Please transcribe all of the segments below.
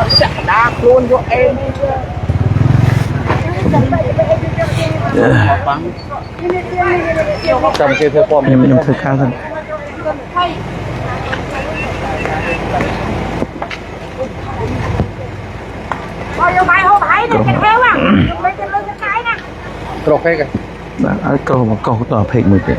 sẽ đa luôn cho em trong kia theo con mình thực khá hơn cột cái kìa câu một câu tỏ phê 10 tiền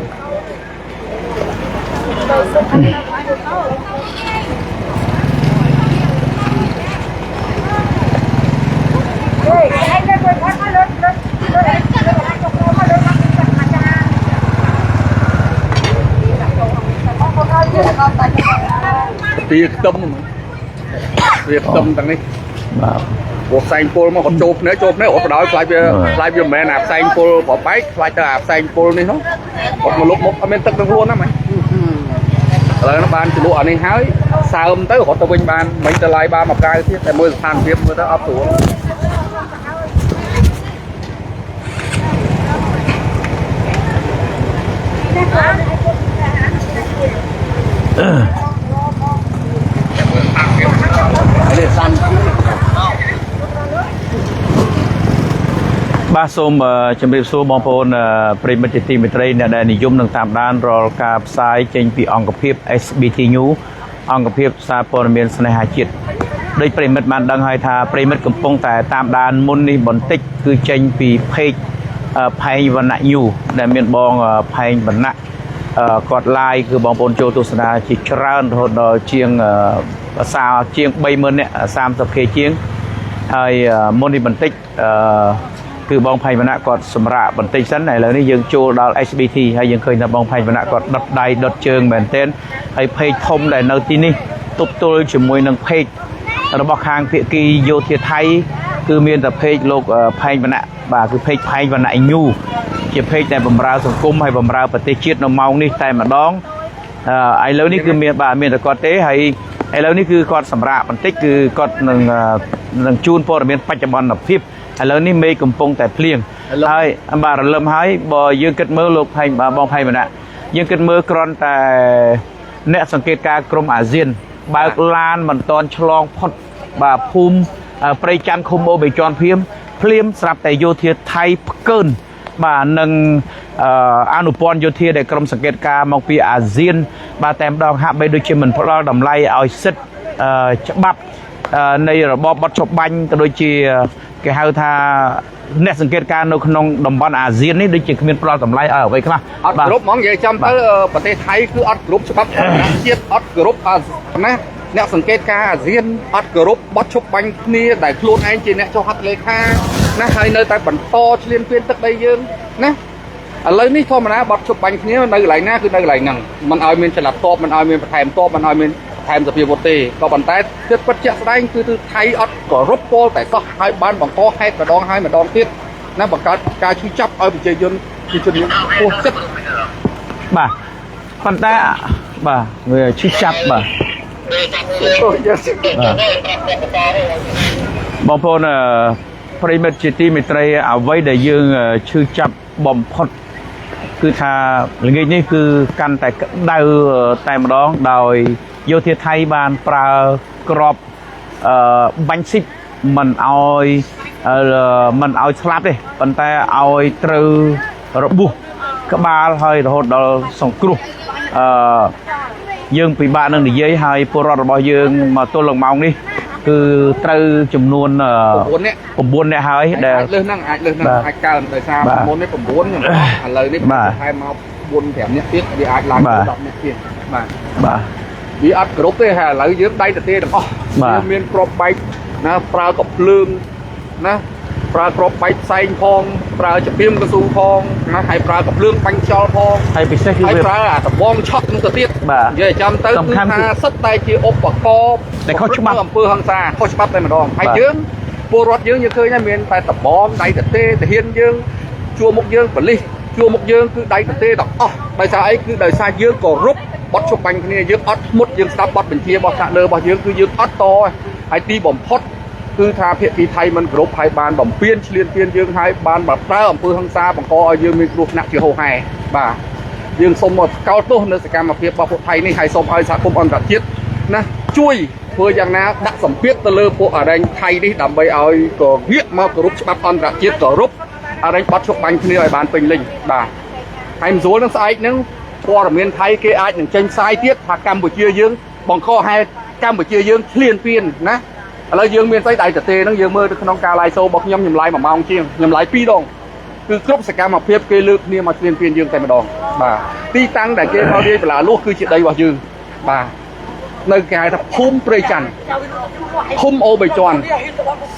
việc tâm thằng này cuộc xanh pol mà còn chụp nữa ở đó lại việc mẹ nạp xanh pol bỏ bike lại nạp xanh pol này nó còn một lúc một bên tận luôn á mày rồi nó ban từ lụa này hái xa âm tới họ tao bên ban mấy tờ lại ba một cái thiết tại môi thang tiếp người ta ấp tủ ba xôm chuẩn bị số bom phun primitive metri nàyนิยม នឹងតាមដានរាល់ការផ្សាយចេញពីអង្គភាព SBT News អង្គភាពសារព័ត៌មានស្នេហាជាតិដោយប្រិមិត្តបានដឹងហើយថាប្រិមិត្តកំពុងតែតាមដានមុននេះបន្តិចគឺចេញពី page ផែងវណ្ណៈ News ដែលមានបងផែងវណ្ណៈគាត់ live គឺបងប្អូនចូលទស្សនាជាច្រើនរហូតដល់ជាងភាសាជាង 30,000 នាក់ 30k ជាងហើយមុននេះបន្តិចគឺបងផៃវណ្ណៈគាត់សម្រាប់បន្តិចសិនឥឡូវនេះយើងចូលដល់ SBT ហើយយើងឃើញថាបងផៃវណ្ណៈគាត់ដុតដៃដុតជើងមែនទែនហើយเพจធំដែលនៅទីនេះទប់ទល់ជាមួយនឹងเพจរបស់ខាងភាគីយោធាថៃគឺមានតែเพจលោកផៃវណ្ណៈបាទគឺเพจផៃវណ្ណៈ News ជាเพจដែលបម្រើសង្គមហើយបម្រើប្រទេសជាតិនៅម៉ោងនេះតែម្ដងឥឡូវនេះគឺមានបាទមានតែគាត់ទេហើយឥឡូវនេះគឺគាត់សម្រាប់បន្តិចគឺគាត់នឹងជូនព័ត៌មានបច្ចុប្បន្នភាពឥឡូវនេះមេឃកំពុងតែភ្លៀងហើយបាទរលឹមហើយបើយើងគិតមើលលោកផៃបងផៃម្នាក់យើងគិតមើលគ្រាន់តែអ្នកសង្កេតការក្រមអាស៊ានបើកឡានមិនតាន់ឆ្លងផុតបាទភូមិព្រៃច័ន្ទឃុំអូបេជន់ភ្លាមស្រាប់តែយោធាថៃផ្កើនបាទនឹងអនុព័ន្ធយោធាដែលក្រមសង្កេតការមកពីអាស៊ានបាទតែម្ដងហាក់បីដូចជាមិនផ្ដល់តម្លៃឲ្យសិទ្ធិច្បាប់នៃរបបបត់ចុះបាញ់ក៏ដូចជាគេហៅថាអ្នកសង្កេតការនៅក្នុងតំបន់អាស៊ាននេះដូចជាគ្មានផ្ដល់តម្លៃឲ្យអ្វីខ្លះអត់គ្រប់ហ្មងនិយាយចាំទៅប្រទេសថៃគឺអត់គ្រប់ច្បាប់ជាតិអត់គ្រប់ណាអ្នកសង្កេតការអាស៊ានអត់គ្រប់បត់ឈប់បាញ់គ្នាដែលខ្លួនឯងជាអ្នកចុះហត្ថលេខាណាហើយនៅតែបន្តឈ្លានពានទឹកដីយើងណាឥឡូវនេះធម្មតាបត់ឈប់បាញ់គ្នានៅកន្លែងណាគឺនៅកន្លែងហ្នឹងមិនឲ្យមានចលនាតបមិនឲ្យមានបន្ថែមតបមិនឲ្យមានថែមសភាវុធទេក៏ប៉ុន្តែគិតពិតជាក់ស្ដែងគឺថៃអត់គោរពពលតែសោះហើយបានបង្កហេតុម្ដងហើយម្ដងទៀតណាបង្កើតការឈឺចាប់ឲ្យប្រជាជនជាជនពោះចិត្តបាទប៉ុន្តែបាទវាឈឺចាប់បាទបងប្អូនប្រិមិត្តជាទីមេត្រីអ្វីដែលយើងឈឺចាប់បំផុតគឺថាល្ងាចនេះគឺកាន់តែក្តៅតែម្ដងដោយយោធាថៃបានប្រើក្របបាញ់ស៊ីបមិនឲ្យស្លាប់ទេប៉ុន្តែឲ្យត្រូវរបួសក្បាលហើយរហូតដល់សង្គ្រោះយើងពិបាកនឹងនិយាយហើយពលរដ្ឋរបស់យើងមកទល់នឹងម៉ោងនេះគឺត្រូវចំនួន9នាក់ហើយដែលលើសហ្នឹងអាចកើនដោយសារមុននេះ9ខ្ញុំឥឡូវនេះថែមមក4 5នាក់ទៀតវាអាចឡើងដល់10នាក់ទៀតបាទវាអត់គ្រប់ទេហើយឥឡូវយើងដៃទៅទេទាំងអស់វាមានក្របបែកណាប្រើកភ្លើងណាប្រើក្របបែកផ្សែងផងប្រើចំពីមកស៊ូផងណាហើយប្រើកភ្លើងបាញ់ខ្យល់ផងហើយពិសេសគឺវាប្រើអាដបងឆក់នឹងទៅទៀតនិយាយចាំទៅគឺថាសិតតែជាឧបករណ៍ដែលខុសច្បាប់អំពើហិង្សាខុសច្បាប់តែម្ដងហើយយើងពលរដ្ឋយើងឃើញថាមានតែដបងដៃទៅទេទាហានយើងជួមុខយើងប៉ូលីសជួមុខយើងគឺដៃទៅទេទាំងអស់ដោយសារអីគឺដោយសារយើងគោរពបត់ជប់បាញ់គ្នាយើងអត់ធ្មត់យើងស្ដាប់បទបញ្ជារបស់ថ្នាក់លើរបស់យើងគឺយើងអត់តហើយទីបំផុតគឺថាភាគីថៃមិនគ្រប់ហើយបានបំពេញឈ្លានពានយើងហើយបានប្រើអំពើហិង្សាបង្កឲ្យយើងមានគ្រោះថ្នាក់ជាហូរហែបាទ យើងសូមមកកោតទោសនៅសកម្មភាពរបស់ពួកថៃនេះហើយសូមឲ្យសហគមន៍អន្តរជាតិណា chui vừa chẳng nào đã sắm biết từ lơ bộ ở đây thay đi đầm bay ơi có viết mà group bắt on đã chết group ở đây bắt chụp bánh như này bán bình linh bà hay dối nó sai nó qua miền Thái cái ai những tranh sai tiết hoặc Campuchia dương bằng kho hai Campuchia dương liên phiên nè là dương miền Tây đại trở tê nó dương mơ nó cà lai sâu bọc nhâm nhầm lại mà mong chiêng nhầm lại pi đồng cứ cướp sẽ cam mà phép cây lực nia mà liên phiên dương tại mà đòn bà ti tăng đại kia bao đi là lúc cứ chuyện đây vào dương bà nơi cái là phum prey chăn phum ô bầy tròn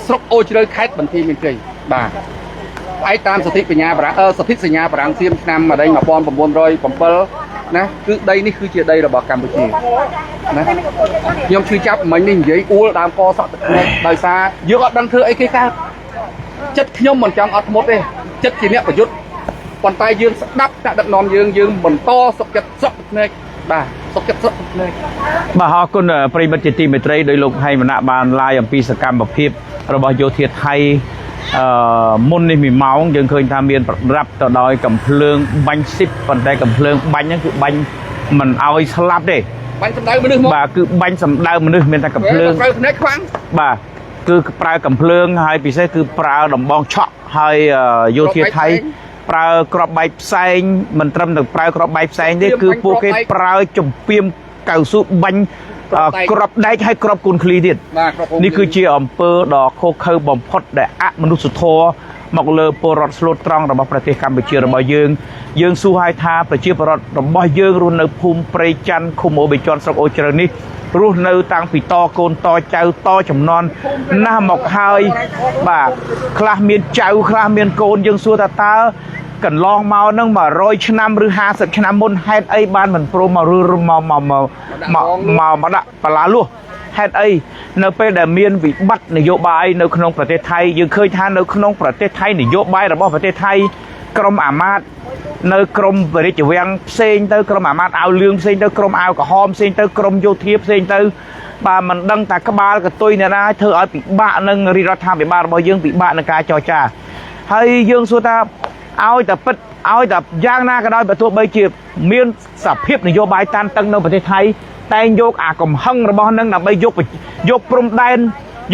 sốc ô chơi khách bản thi miền Tây bà ai tam sở thích về nhà bà sở thích về nhà bà xiêm năm mà đây mà bon rồi bom nè cứ đây ní cứ chuyện đây là bà Campuchia nè nhưng chưa chấp mấy mình giấy u làm co sợ đời xa giữa họ đang thưa ấy cái khác chất nhom mình trong ọt một đây chất chỉ nẹt phải rút còn tay dương đắp đã đặt non dương mình to sọc này bà sọc này bà họ còn pray mất ti mệt đây đôi lúc hay mà nạ bàn lai ở pi sạc cam bậc hiệp rồi bao nhiêu thiệt hay môn này mình máu dương khơi tham miên rapต่อ đòi cầm phượng bánh ship còn tay cầm phượng bánh nó cứ bánh mình ao slap đi bánh sầm đau mình bà cứ bánh sầm đau mình miền ta cầm phượng bà cứ prai cầm phượng hay bị sẽ cứ prai đồng bong chọ hay vô thiệt hay prai crop bay xanh mình trâm được prai crop bay xanh đấy cứ po cái prai chùm phim cầu su bánh crop đáy hay crop cồn khli điệnนี่คือเชี่ยอำเภอดอกโคเคอร์บอมพอดแต่อะมนุษย์สุโธมอกเลอปรอดสโลตรองระบบประเทศกัมพูชีระบยืงสู้ไฮทาประเทศปรอดระบยืงรุ่นในภูมิปริจันคุมโอเบจอนสกโอเจรนิรุ่นในต่างปีต่อโกนต่อเจ้าต่อจำนวนหน้าหมอกไฮบ่าคลาเมียนเจ้าคลาเมียนโกนยืงสู้ตากันลองเมานั่งมา100 ឆ្នាំหรือ50 ឆ្នាំមុនហេតុអីបានមិនព្រមមកដាក់បលាលួសហេតុអីនៅពេលដែលមានវិបត្តិនយោបាយនៅក្នុងប្រទេសថៃយើងឃើញថានៅក្នុងប្រទេសថៃនយោបាយរបស់ប្រទេសថៃក្រមអាមាត្យនៅក្រមរាជវាំងផ្សេងទៅក្រមអាមាត្យអាវលឿងផ្សេងទៅក្រមអាវក្រហមផ្សេងទៅក្រមយោធាផ្សេងទៅបាទមិនដឹងថាក្បាលកតុយអ្នកណាធ្វើឲ្យពិបាកនឹងរដ្ឋាភិបាលរបស់យើងពិបាកនឹងការចរចាហើយយើងសួរថាឲ្យតែពិតឲ្យតែយ៉ាងណាក៏ដោយបើទោះបីជាមានសភាពនយោបាយតានតឹងនៅប្រទេសថៃតែងយកអាកំហឹងរបស់នឹងដើម្បីយកព្រំដែន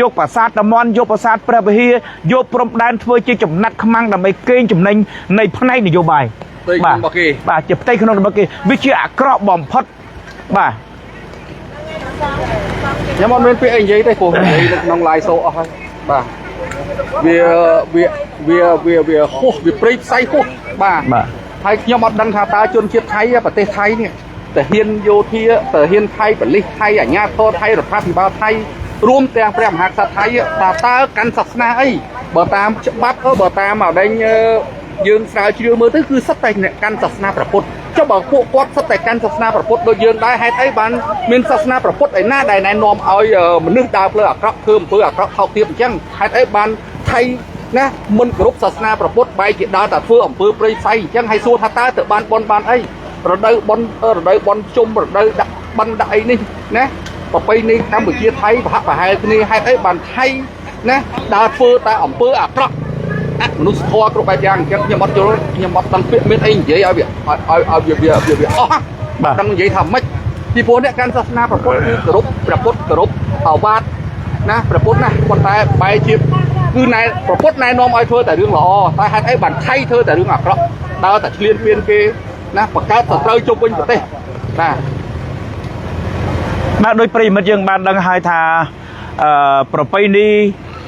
យកប្រាសាទតាមន់យកប្រាសាទព្រះវិហារយកព្រំដែនធ្វើជាចំណាត់ខ្មាំងដើម្បីកេងចំណេញនៃផ្នែកនយោបាយបាទជាផ្ទៃក្នុងរបស់គេវាជាអាក្រក់បំផុតបាទខ្ញុំអត់មានពាក្យអីនិយាយទេព្រោះនិយាយនៅក្នុង live show អស់ហើយបាទវាហោះវាព្រៃផ្សៃហោះបាទហើយខ្ញុំអត់ដឹងថាតើជនជាតិថៃប្រទេសថៃនេះតាហ៊ានយោធាតាហ៊ានថៃបលិសថៃអាជ្ញាធរថៃរដ្ឋាភិបាលថៃរួមទាំងព្រះមហាក្សត្រថៃតើកាន់សាសនាអីបើតាមច្បាប់បើតាមមកដេញយើងស្រាវជ្រាវមើលទៅគឺសិតតែអ្នកកាន់សាសនាព្រះពុទ្ធចុះបើពួកគាត់សិតតែកាន់សាសនាព្រះពុទ្ធដូចយើងដែរហេតុអីបានមានសាសនាព្រះពុទ្ធឯណាដែលណែនាំឲ្យមនុស្សដើរផ្លូវអាក្រក់ធ្វើអំពើអាក្រក់ថោកទាបអញ្ចឹងហេតុអីបានថៃណាមិនគោរពសាសនាព្រះពុទ្ធបែរជាដើរតែធ្វើអំពើព្រៃផ្សៃអញ្ចឹងហើយសួរថាតើទៅបានបនបានអីរដូវបនជុំរដូវដាក់បិណ្ឌដាក់អីនេះណាប្រពៃណីកម្ពុជាថៃប្រហាក់ប្រហែលគ្នាហេតុអីបានថៃណាដើរធ្វើតែអំពើអាក្រក់មនុស្សធម៌គ្រប់បែបយ៉ាងអញ្ចឹងខ្ញុំអត់យល់ខ្ញុំអត់ដឹងពាក្យមានអីនិយាយឲ្យវាអស់បាទដឹងនិយាយថាម៉េចពីព្រោះអ្នកកាន់សាសនាព្រះពុទ្ធគឺគោរពព្រះពុទ្ធគោរពអាវាតណាព្រះពុទ្ធណាប៉ុន្តែបែរជាគឺណែព្រះពុទ្ធណែនាំឲ្យធ្វើតែរឿងល្អតែហេតុអីបានថៃធ្វើតែរឿងអាក្រក់ដើរតែឆ្លៀនពៀនគេណាបង្កើតសត្រូវជុំវិញប្រទេសបាទដោយប្រិមិត្តយើងបានដឹងហើយថាប្រពៃណី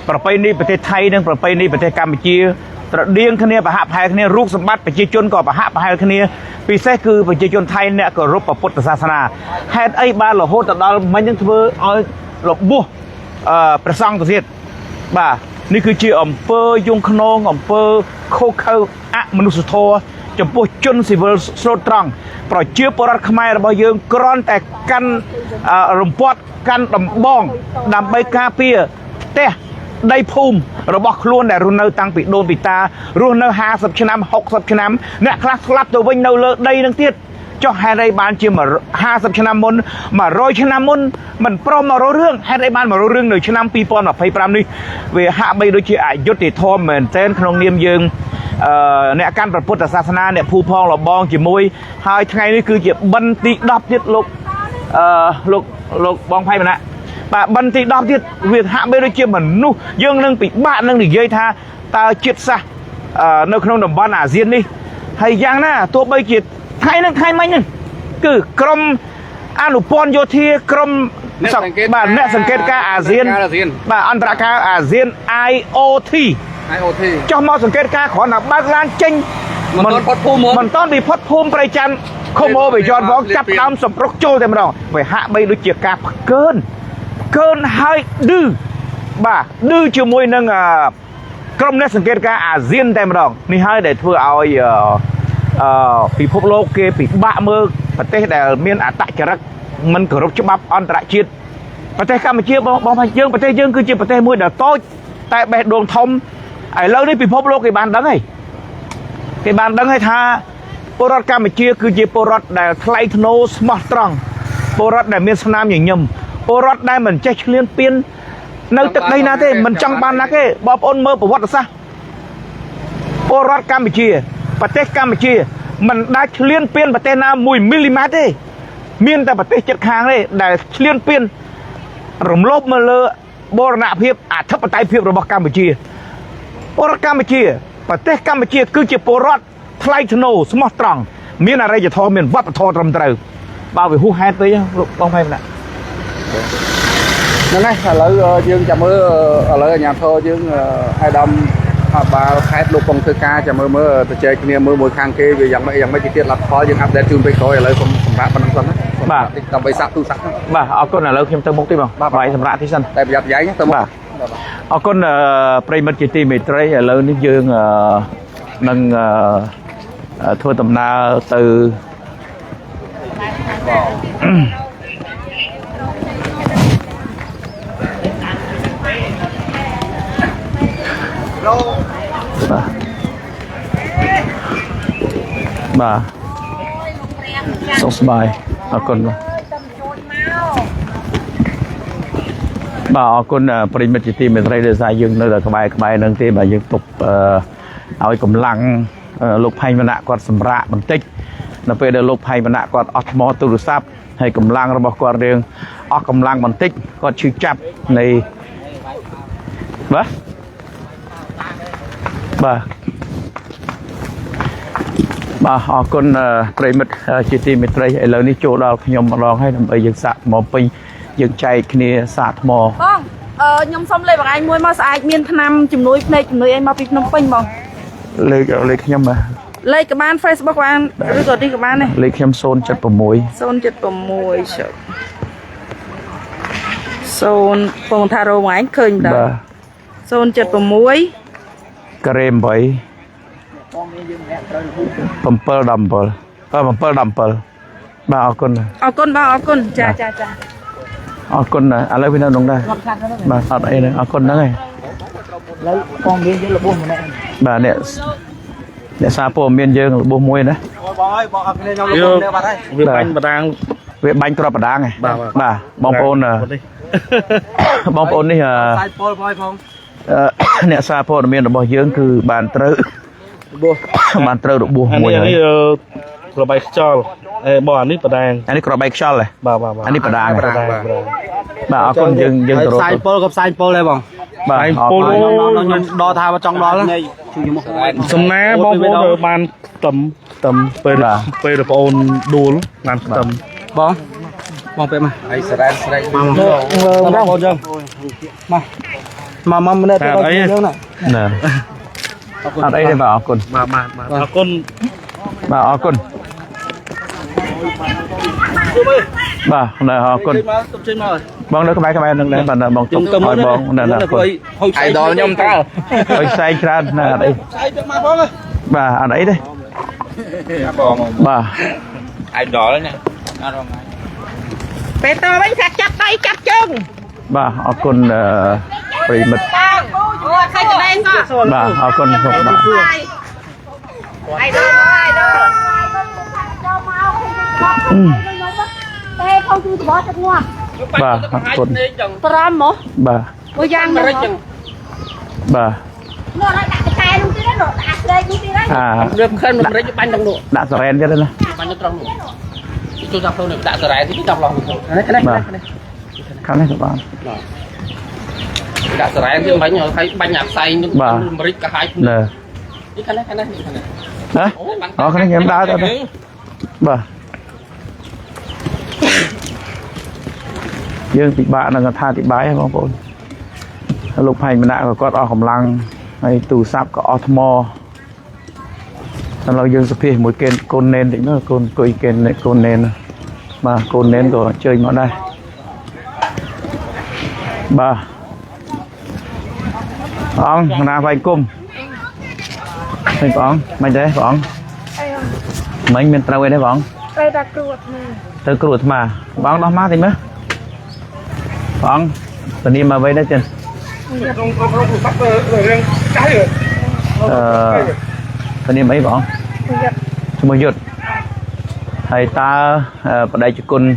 ប្រទេសថៃនិងប្រពៃណីប្រទេសកម្ពុជាត្រដៀងគ្នាប្រហាក់ប្រហែលគ្នារូបសម្បត្តិប្រជាជនក៏ប្រហាក់ប្រហែលគ្នាពិសេសគឺប្រជាជនថៃអ្នកគោរពពុទ្ធសាសនាហេតុអីបានរហូតដល់មិញនឹងធ្វើឲ្យរបួសព្រះសង្ឃទៅទៀតបាទនេះគឺជាអំពើយងខ្នងអំពើខុសខើអមនុស្សធម៌ចំពោះជនស៊ីវិលស្លូតត្រង់ប្រជាពលរដ្ឋខ្មែររបស់យើងគ្រាន់តែកាន់រំពាត់កាន់ដំបងដើម្បីការពារផ្ទះដីភូមិរបស់ខ្លួនដែលរស់នៅតាំងពីដូនពីតារស់នៅ50 ឆ្នាំ60 ឆ្នាំអ្នកខ្លះស្លាប់ទៅវិញនៅលើដីនឹងទៀតចុះហេតុអីបានជា50 ឆ្នាំមុន100 ឆ្នាំមុនមិនព្រមមករករឿងហេតុអីបានមករករឿងនៅឆ្នាំ2025នេះវាហាក់បីដូចជាអយុត្តិធម៌មែនទែនក្នុងនាមយើងអ្នកកាន់ព្រះពុទ្ធសាសនាអ្នកភូផងលបងជាមួយហើយថ្ងៃនេះគឺជាបិណ្ឌទី10ទៀតលោកបងផៃមណៈ bà bần thì đọc tiết việc hạ bê đôi chia mà nu dương nâng bị bạn nâng để gây tha ta triệt xa nơi không đồng ban à riêng đi hay giang na tua bây triệt thay nâng thay mấy nâng cứ krom anupon vô thia krom sọc bà nè sẵn kết ca à riêng bà anh ra ca à riêng IoT cho mò sẵn kết ca khó là bác lan chênh mìnhต้นbị phất phumประจันขโมยไปย้อนวอกจับตามสมรกโจแต่มาดองไปหาไปดูเจียกาเกินให้ดื้อบ่าดื้อช่วยนึงกรมนักสังเกตการอาเซียนแต่มาดองนี่ให้ได้เพื่อเอาปีพบโลกเกปีบ้าเมื่อประเทศแต่เมียนอาตะจรักมันกรบฉบับอันตรายประเทศกัมพูชีบอกมาเยื่อประเทศยื่อคือจีประเทศมวยเดือดโต้แต่แบบดวงทมไอ้เรื่องนี้ปีพบโลกไอ้บานดังไงcái bạn đang hay tha porat Campuchiaคือจีporatដែលថ្លៃធ្នូស្មោះត្រង់poratដែលមានស្នាមញញឹមporatដែលមិនចេះឆ្លៀនពៀននៅទឹកដីណាទេមិនចង់បានណាទេបងប្អូនមើលប្រវត្តិសាស្ត្រporatកម្ពុជាប្រទេសកម្ពុជាមិនដាច់ឆ្លៀនពៀនប្រទេសណា1មីលីម៉ែត្រទេមានតែប្រទេសជិតខាងទេដែលឆ្លៀនពៀនរំលោភមកលើបូរណភាពអធិបតេយ្យភាពរបស់កម្ពុជាporatកម្ពុជាประเทศกัมพูชีคือจีโปรอดไทยธนูสมอตรังมีอะไรจะทอมีวัดทอตรมเตอบ่าวไปหูแฮนไปยังต้องไปมันนั่นไงแล้วยืงจะมือแล้วnhà thơยืงไอ้ดำบ่าวแคสลูกปงคือการจะมือตัวเจเนี่ยมือมวยคางเกยยังไม่จีเตียรับคอยังอัปเดตจูนไปคอยอะไรผมสำรับมันนั่นนะบ่าต้องไปซักตู้ซักบ่าเอาก้นอะไรเข้มเติมมุกที่บ้างบ่าไปสำรับที่สั้นแต่ประหยัดใหญ่เนี่ยเติมบ่าเอาก้นปริมาณจิตติมิตรอะไรนี่ยืงนั่งทั่วตำนาtừ bà sống bài ở con bà ở con prin mật chỉ mình thấy được sai dương nơi là cái bài nâng thì bà dương tụcเอากำลังลูกไพ่มันหนักกว่าสำราบันติกนั่นเป็นลูกไพ่มันหนักกว่าออตมอตุรุซับให้กำลังระบบกว่าเรื่องออกกำลังบันติกก็ชื่อจับในบ่ออกคนปริมิตจิตติมิตรไอ้เรื่องนี้โจเราขยมลองให้ทำไปยังสะหมอปียังใจคณีศาสตร์หมอยมส้มเลยบางไอ้มวยมาสายเมียนพนัมจุ่มนุ้ยในจุ่มนุ้ยไอ้มาปิดน้ำปิงบองเลยขยมมาเลยกับบ้านเฟซบุ๊กบ้านหรือตัวที่กับบ้านเนี่ยเลยขยมโซนจัดประมวยโซนจัดประมวยโซนปงทาโร่หมายเคยแต่โซนจัดประมวยกระเรมไปปั๊มเปิลดัมเปิลปั๊มเปิลดัมเปิลมาเอาก้นจ้าเอาคนนะอะไรพี่น้องลงได้มาเอาไอ้เนี่ยเอาคนนั่งไงแล้วกองเมียนเยอะระบุหมดเลยบ่เนี่ยซาโปเมียนเยอะระบุมวยนะเวียบันประดังเวียบันกระประดังไงบ่บองโอนบองโอนนี่เนี่ยซาโปเมียนระบุเยอะคือบานเตอร์บานเตอร์ระบุมวยกระบายจอลบ่อนี่ประดังอันนี้กระบายชอลเลยอันนี้ประดังเอาคนยังตัวไซโปกับไซโปเลยบ้างไซโปดอทาว่าจองดอแล้วสมัยบ้องโอนมันต่ำไปเลยปอนดูลงานต่ำบ้องไปมาไอ้สไลด์มาบ้องจังมามันได้ตัวเยอะหน่อยเอาไอ้เนี่ยมาเอาคนเอาคนเอาคนบ่này họ con bong nó có mấy cái máy nâng lên bàn bong tung hỏi bong này là ai đòi nhom ta ơi say ra nè đây bà ở đấy đây bà ai đòi đấy nè bé to bánh sạch chặt tay chặt chân bà họ con bị mệt bà họ con không bà ai đó không chú bỏ cho mua bà con tram hả bà cô giang bà nó lại đặt cái tay luôn chứ nó đặt đây chứ đấy được khen mình lấy cho bánh đồng độ đặt sờ ren cho đây nè bánh trong độ chú đặt thôi này đặt sờ ren thì trong lòng bà khăn này các bạn đã sải thêm bánh rồi thấy bánh nhạt xay nước mít cả hai nè cái này hả cái này em đá ra đây bà dương tị bạn là tha tị bái hay không cô lục hành mình đã có ở hồng lăng hay tù sáp có ở thmo xong rồi dương sập mỗi kênh côn nền thì nó côn coi kênh này côn nền mà côn nền của chơi ngọn đây bà ông nào phải cung mình bọn mình đấy bọn mình trâu đấy bọn từ cruột mà bọn đó má thì mới bọn tình yêu mà vây đấy chân tình yêu mấy bọn một giật thầy ta ở đây cho con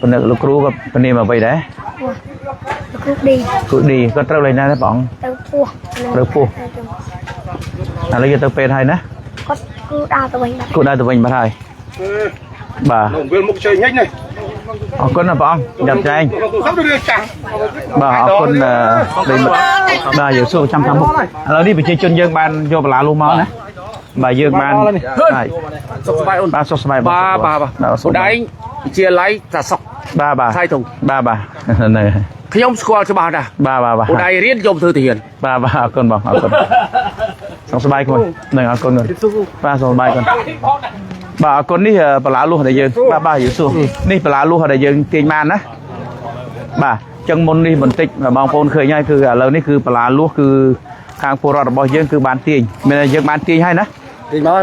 lục ru gặp tình yêu mà vây đấy cứ đi có trâu lên nè bọn trâu phu à lấy cho tao hay nè cứ đa tụi mình bà thầy bà con là bọn nhập cho anh bà con bà giờ số 131 là đi về chơi chân dương ban vô bà luôn máu nè bà dương ban ba số bài ba đấy chia lấy giả sọc ba thay thùng ba này khi ông squat cho bà nè ba ở đây riêng dùng thư tiền ba con bảo con xong số bài con này con rồi ba số bài con bà con đi bà lá luôn ở đây dương ba giữ xuống đi bà lá luôn ở đây dương tiền man á bà chân môn đi mình tích mà bong phôn khơi nhaiคือlớnนี่คือปลาลูกคือทางโปรดบ่យើងគឺបានទាញមានយើងបានទាញហើយណាទាញមក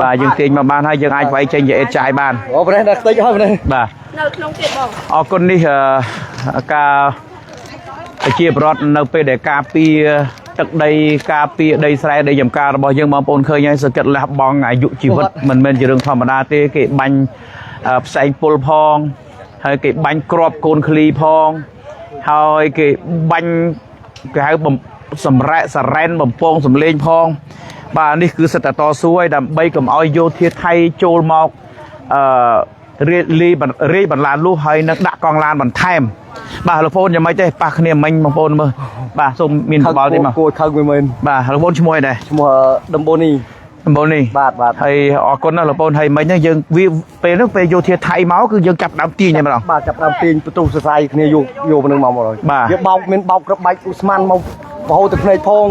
បាទយើងទាញមកបានហើយយើងអាចវាយចេញជាអេតចាយបានអូប្រេះដាក់តិចហើយនេះបាទនៅក្នុងទៀតបងអរគុណនេះការជាប្រវត្តិនៅពេលដែលការពីទឹកដីការពីដីស្រែដីចំការរបស់យើងបងប្អូនឃើញហើយសង្កត់លះបង់អាយុជីវិតមិនមែនជារឿងធម្មតាទេគេបាញ់ផ្សែងពុលផងហើយគេបាញ់គ្រាប់កូនឃ្លីផងហើយគេបាញ់គេហៅសម្រែកសរ៉ែនបំពងសំលេងផងបាទនេះគឺសិតតស៊ូឲ្យដើម្បីកុំឲ្យយោធាថៃចូលមករីបន្លានលុះហើយនឹងដាក់កងឡានបន្ថែមបាទលោកប្អូនយ៉ាងម៉េចទេប៉ះគ្នាមិញបងប្អូនមើលបាទសូមមានក្បាលតិចមកគួរខឹងមួយមែនបាទលោកប្អូនឈ្មោះអីដែរឈ្មោះដំបូនីបាទហើយអរគុណណាស់លោកប្អូនហើយមិញហ្នឹងយើងវាពេលហ្នឹងពេលយោធាថៃមកគឺយើងចាប់ដើមទាញតែម្ដងបាទចាប់ដើមទាញបន្ទុះសរសៃគ្នាយកនឹងមកហើយវាបោកមានបោកក្របបាច់ឧស្ម័នមកបហូរទឹកភ្នែកផង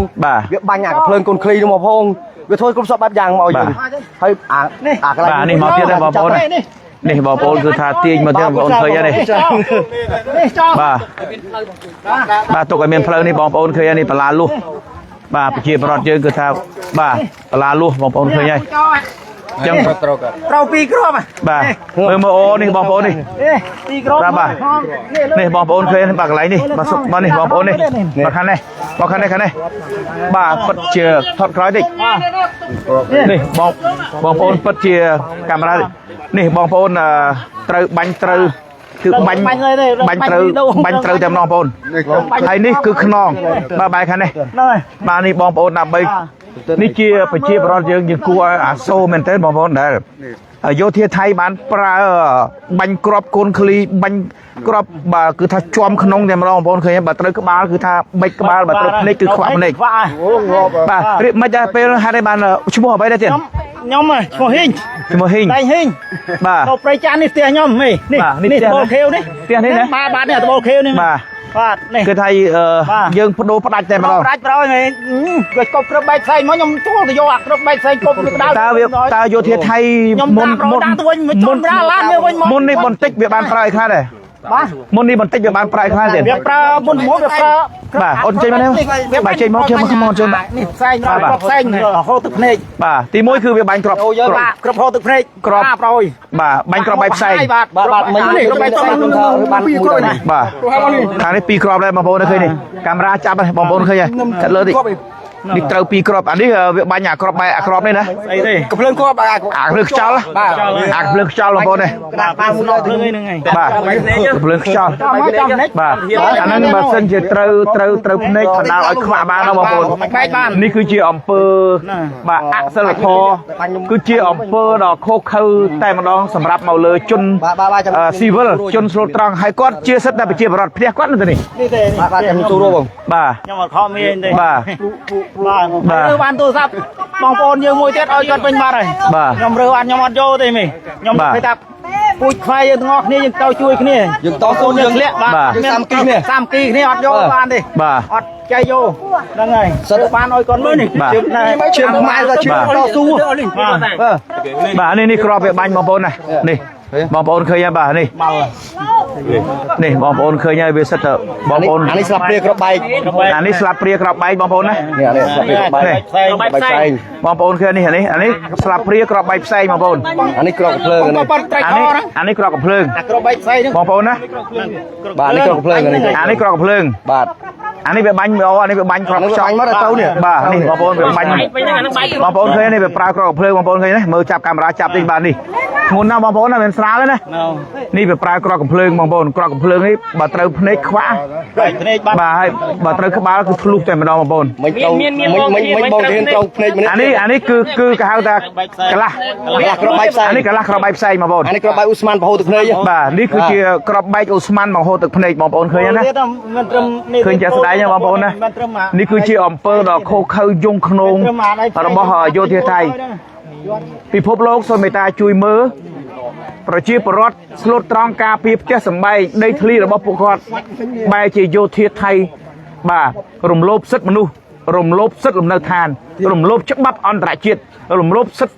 វាបាញ់អាកភ្លើងកូនឃ្លីនោះមកផងវាធ្វើគ្រប់សពបែបយ៉ាងមកឲ្យយើងហើយកន្លែងនេះមកទៀតដែរបងប្អូននេះបងប្អូនគឺថាទាញមកទៀតបងប្អូនឃើញហើយនេះបាទទុកឲ្យមានផ្លូវនេះបងប្អូនឃើញហើយនេះបលាលុះបាទប្រជាប្រដ្ឋយើងគឺថាបាទបលាលុះបងប្អូនឃើញហើយចឹងត្រូវពីរគ្រាប់បាទមើលអូនេះបងប្អូននេះពីរគ្រាប់បាទនេះបងប្អូនឃើញបាទកន្លែងនេះបាទសុខបាទនេះបងប្អូននេះបាទខាងនេះបាទពិតជាថតក្រោយតិចនេះបងប្អូនពិតជាកាមេរ៉ានេះបងប្អូនត្រូវបាញ់ត្រូវគឺបាញ់ត្រូវតែម្ដងបងប្អូនហើយនេះគឺខ្នងបាទបែរខាងនេះបាទនេះបងប្អូនដើម្បីនេះជាប្រជាប្រដ្ឋយើងគួរឲ្យអាសូរមែនទែនបងប្អូនដែលយោធាថៃបានប្រើបាញ់គ្រាប់កូនឃ្លីបាញ់គ្រាប់បាទគឺថាជាប់ក្នុងតែម្ដងបងប្អូនឃើញបើត្រូវក្បាលគឺថាបិចក្បាលបើត្រូវភ្នែកគឺខ្វាក់ភ្នែកបាទរៀបមិនដែរពេលហេតុឲ្យបានឈ្មោះអ្វីដែរទៀតខ្ញុំឈ្មោះហ៊ីងដៃហ៊ីងបាទទៅប្រៃចាននេះផ្ទះខ្ញុំនេះនេះត្បូលខេវនេះផ្ទះនេះណាបាទនេះត្បូលខេវនេះបាទនេះគឺថាយើងបដូរផ្ដាច់តែម្ដងផ្ដាច់ប្រយគេកប់គ្រាប់បែកផ្សេងមកខ្ញុំជួលទៅយកអាគ្រាប់បែកផ្សេងកប់លើក្តៅតើយោធាថៃមុននេះបន្តិចវាបានប្រើឲ្យខ្លះដែរបាទមុននេះបន្តិចវាបានប្រើឲ្យខ្លះទៀតវាប្រើមុនមកវាប្រើបាទអូនចេញមកនេះបាទចេញមកខ្ញុំមកជើងនេះផ្សេងគ្រាប់ផ្សេងហូរទឹកភ្នែកបាទទី1គឺវាបាញ់គ្រាប់ហូរទឹកភ្នែកគ្រាប់ប្រយបាទបាញ់គ្រាប់បែកផ្សេងបាទមិញនេះគ្រាប់បែកផ្សេងខ្ញុំថាបានមួយបាទខាងនេះ2គ្រាប់ដែរបងប្អូនឃើញនេះកាមេរ៉ាចាប់ហើយបងប្អូនឃើញហើយកាត់លើតិច នេះត្រូវពីរគ្រាប់អានេះវាបាញ់អាគ្រាប់បែអាគ្រាប់នេះណា អីទេ កំភ្លើងគ្រាប់បាទ អាភ្លើងខ្យល់អាភ្លើងខ្យល់បងប្អូននេះ បានមុនភ្លើងអីហ្នឹងឯង បាទភ្លើងខ្យល់បាទអាហ្នឹងបើសិនជាត្រូវភ្នែកបណ្ដាលឲ្យខ្វាក់បានបងប្អូននេះគឺជាអំពើបាទអសិលធម៌គឺជាអំពើដ៏ខុសខើតែម្ដងសម្រាប់មកលើជនស៊ីវិលជនស្លូតត្រង់ហើយគាត់ជាសិទ្ធិតែប្រជាពលរដ្ឋផ្ទះគាត់នៅទីនេះ នេះទេ បាទខ្ញុំទូរួមបង បាទ ខ្ញុំអត់ខំមានទេ បាទ បាទរើបានទូរស័ព្ទបងប្អូនយើងមួយទៀតឲ្យគាត់ពេញបាត់ហើយ បាទ ខ្ញុំរើបានខ្ញុំអត់យកទេមីខ្ញុំនិយាយថាពូជខ្វាយយើងទាំងអស់គ្នាយើងទៅជួយគ្នា យើងតស៊ូ យើងលាក់បាទសាមគ្គីគ្នាអត់យកបានទេ បាទ អត់ចៃយកហ្នឹងហើយសិតបានឲ្យគាត់មើលនេះ ជើងខ្មែរក៏ជើងតស៊ូ បាទនេះគ្រាប់វាបាញ់បងប្អូនណានេះបងប្អូនឃើញហើយបាទនេះនេះបងប្អូនឃើញហើយវាសិតបងប្អូន អានេះស្លាប់ព្រាគ្រាប់បែក អានេះស្លាប់ព្រាក្របបែកបងប្អូនណា នេះអានេះស្លាប់ព្រាគ្រាប់បែក បែកផ្សេង បងប្អូនឃើញនេះអានេះស្លាប់ព្រាក្របបែកផ្សេងបងប្អូន អានេះគ្រាប់ភ្លើងអានេះ បាត់ត្រៃកណា អានេះគ្រាប់កំភ្លើង ក្របបែកផ្សេងហ្នឹង បងប្អូនណា បាទនេះគ្រាប់ភ្លើងអានេះ អានេះគ្រាប់កំភ្លើង បាទ អានេះវាបាញ់អានេះវាបាញ់គ្រាប់ខ្យល់ មកដល់ទៅនេះ បាទនេះបងប្អូនវាបាញ់បងប្អូនឃើញនេះវាប្រើគ្រាប់កំភ្លើងបងប្អូនឃើញណាមើលចាប់កាមេរ៉ាចាប់ទីបាទនេះធ្ងន់ណាស់បងប្អូនណាមិនស្រាលទេណានេះវាប្រើគ្រាប់កំភ្លើងបងប្អូនគ្រាប់កំភ្លើងនេះបើត្រូវភ្នែកខ្វាក់ បែកភ្នែកបាត់ បាទហើយបើត្រូវក្បាលគឺធ្លុះតែម្ដងបងប្អូន មិនទៅមិនបងរៀនត្រូវភ្នែកម្នាក់ អានេះគឺគេហៅថាកន្លះ គ្រាប់បែកផ្សេង អានេះកន្លះគ្រាប់បែកផ្សេងបងប្អូន អានេះគ្រាប់បែកឧស្ម័នប្រហូរទឹកភ្នែក បាទនេះគឺជាគ្រាប់បែកអូស្ម័នបង្ហូរទឹកភ្នែកបងប្អូនឃើញណា មិនត្រឹមនេះ ឃើញជាក់ស្ដែងបងប្អូនណានេះគឺជាអំពើដ៏ខុសខើយងខ្នងរបស់យោធាថៃពិភពលោកសូមមេត្តាជួយមើលប្រជាពលរដ្ឋស្លូតត្រង់ការពារផ្ទះសម្បែងដីធ្លីរបស់ពួកគាត់បែរជាយោធាថៃបាទរំលោភសិទ្ធិមនុស្សរំលោភសិទ្ធិលំនៅឋានរំលោភច្បាប់អន្តរជាតិរំលោភសិទ្ធិ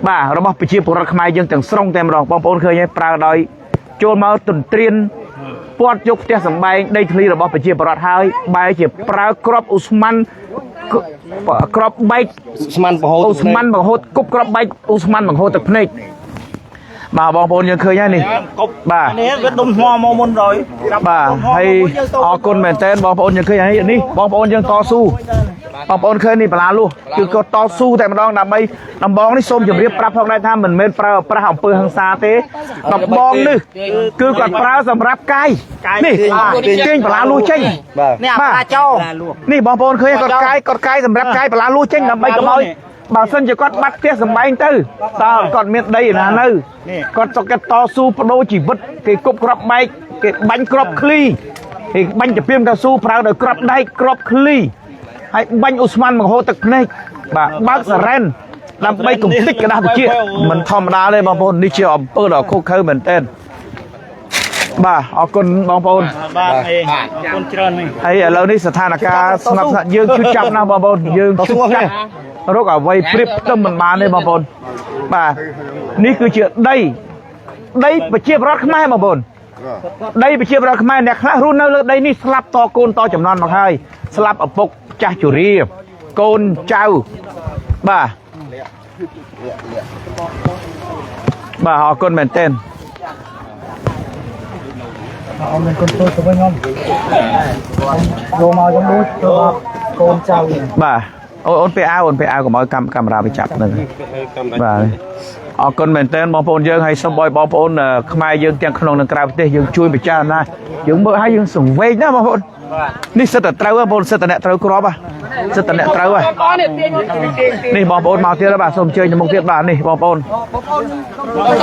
បាទរបស់ប្រជាពលរដ្ឋខ្មែរយើងទាំងស្រុងតែម្ដងបងប្អូនឃើញហើយប្រើដោយចូលមកទន្ទ្រានពាត់យកផ្ទះសម្បែងដីធ្លីរបស់ប្រជាពលរដ្ឋហើយបែរជាប្រើគ្រាប់អូស្ម័នគ្រាប់បែក ស្មានប្រហូរ អូស្ម័នបង្ហូតគប់គ្រាប់បែកអូស្ម័នបង្ហូតទឹកភ្នែកបាទបងប្អូនយើងឃើញហើយនេះបាទ នេះវាដុំថ្មមកមុនrồi បាទហើយអរគុណមែនតើបងប្អូនយើងឃើញហើយនេះបងប្អូនយើងតស៊ូបងប្អូនឃើញនេះបលាលុះគឺគាត់តស៊ូតែម្ដងដើម្បីដំបងនេះសូមជម្រាបប្រាប់ផងដែរថាមិនមែនប្រើប្រាស់អំពើហិង្សាទេដំបងនេះគឺគាត់ប្រើសម្រាប់កាយនេះចេញបលាលុះចេញ បាទ នេះអាប្រាចោ នេះបងប្អូនឃើញគាត់កាយសម្រាប់កាយបលាលុះចេញដើម្បីកុំឲ្យបើសិនជាគាត់បាត់ផ្ទះសម្បែងទៅតើគាត់មានដីណានៅគាត់សុខចិត្តតស៊ូបដូរជីវិតគេគប់គ្រាប់បែកគេបាញ់គ្រាប់ឃ្លីគេបាញ់តាពីមកស៊ូប្រើដោយគ្រាប់ដែកគ្រាប់ឃ្លីហើយបាញ់អូស្ម័នបង្ហូរទឹកភ្នែកបាទបើកសារ៉ែនដើម្បីគំតិចកដាស់វិជាមិនធម្មតាទេបងប្អូននេះជាអំពើដ៏ខុសខើមែនទែនបាទអរគុណបងប្អូន បាទអរគុណច្រើននេះ ហើយឥឡូវនេះស្ថានភាពស្ងប់ស្ងាត់យើងឈឺចាប់ណាស់បងប្អូនយើងឈឺចាប់រកអ្វីព្រៀបផ្ទឹមមិនបានទេបងប្អូនបាទនេះគឺជាដីប្រជាពលរដ្ឋខ្មែរបងប្អូនដីប្រជាពលរដ្ឋខ្មែរអ្នកខ្លះរស់នៅលើដីនេះស្លាប់តកូនតចំនួនមកហើយស្លាប់ឪពុកចាស់ជរាកូនចៅបាទបាទអរគុណមែនទែន អរគុណទៅវិញខ្ញុំយកមកខ្ញុំដូចកូនចៅ បាទអូនពេលអាវកុំឲ្យកាមេរ៉ាវាចាប់នឹងបាទអរគុណមែនទែនបងប្អូនយើងហើយសូមឲ្យបងប្អូនខ្មែរយើងទាំងក្នុងនិងក្រៅប្រទេសយើងជួយពិចារណាយើងមើលឲ្យយើងសង្វេគណាបងប្អូននេះសិតតែត្រូវបងប្អូនសិតតែអ្នកត្រូវគ្រាប់សិតតែអ្នកត្រូវនេះបងប្អូនមកទៀតបាទសូមអញ្ជើញទៅមុខទៀតបាទនេះបងប្អូន